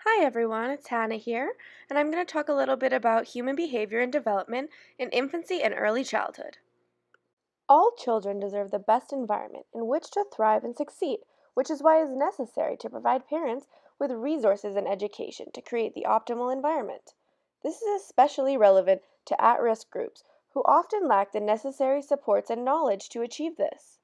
Hi everyone, it's Hannah here, and I'm going to talk a little bit about human behavior and development in infancy and early childhood. All children deserve the best environment in which to thrive and succeed, which is why it is necessary to provide parents with resources and education to create the optimal environment. This is especially relevant to at-risk groups who often lack the necessary supports and knowledge to achieve this.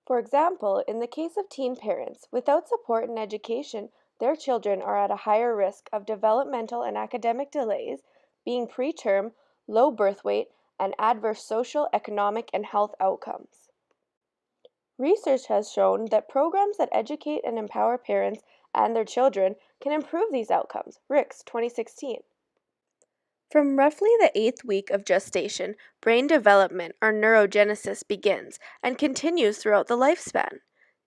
For example, in the case of teen parents, without support and education, their children are at a higher risk of developmental and academic delays, being preterm, low birth weight, and adverse social, economic, and health outcomes. Research has shown that programs that educate and empower parents and their children can improve these outcomes. RICS 2016. From roughly the 8th week of gestation, brain development or neurogenesis begins and continues throughout the lifespan.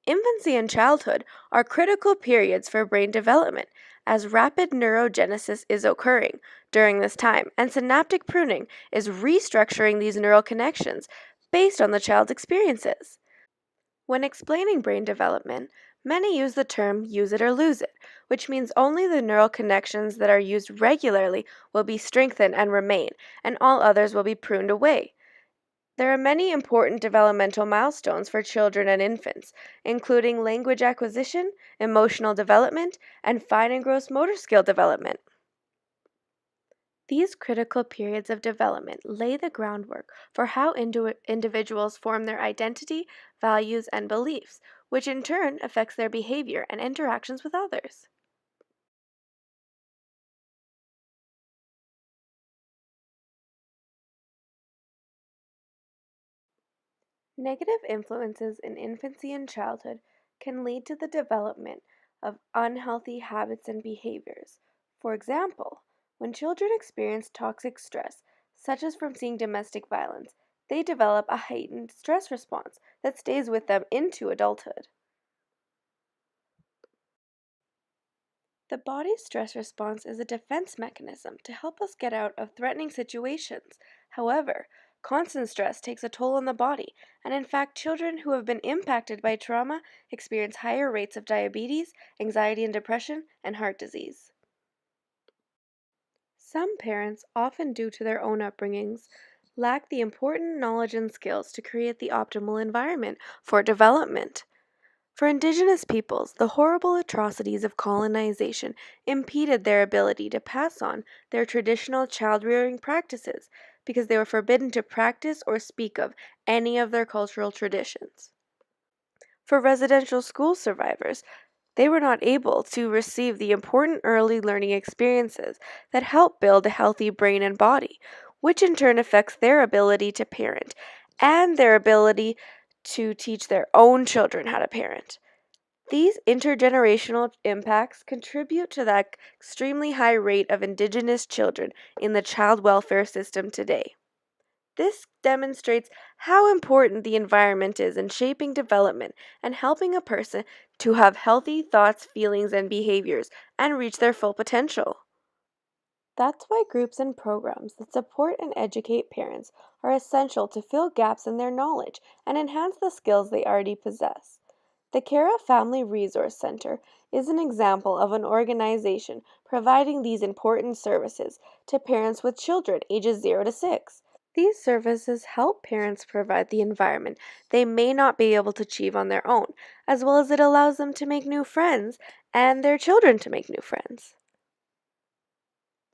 Infancy and childhood are critical periods for brain development, as rapid neurogenesis is occurring during this time, and synaptic pruning is restructuring these neural connections based on the child's experiences. When explaining brain development, many use the term use it or lose it, which means only the neural connections that are used regularly will be strengthened and remain, and all others will be pruned away. There are many important developmental milestones for children and infants, including language acquisition, emotional development, and fine and gross motor skill development. These critical periods of development lay the groundwork for how individuals form their identity, values, and beliefs, which in turn affects their behavior and interactions with others. Negative influences in infancy and childhood can lead to the development of unhealthy habits and behaviors. For example, when children experience toxic stress, such as from seeing domestic violence, they develop a heightened stress response that stays with them into adulthood. The body's stress response is a defense mechanism to help us get out of threatening situations. However, constant stress takes a toll on the body, and in fact, children who have been impacted by trauma experience higher rates of diabetes, anxiety and depression, and heart disease. Some parents, often due to their own upbringings, lack the important knowledge and skills to create the optimal environment for development. For Indigenous peoples, the horrible atrocities of colonization impeded their ability to pass on their traditional child rearing practices because they were forbidden to practice or speak of any of their cultural traditions. For residential school survivors, they were not able to receive the important early learning experiences that help build a healthy brain and body, which in turn affects their ability to parent and their ability to teach their own children how to parent. These intergenerational impacts contribute to the extremely high rate of Indigenous children in the child welfare system today. This demonstrates how important the environment is in shaping development and helping a person to have healthy thoughts, feelings, and behaviors and reach their full potential. That's why groups and programs that support and educate parents are essential to fill gaps in their knowledge and enhance the skills they already possess. The Cara Family Resource Center is an example of an organization providing these important services to parents with children ages 0 to 6. These services help parents provide the environment they may not be able to achieve on their own, as well as it allows them to make new friends and their children to make new friends.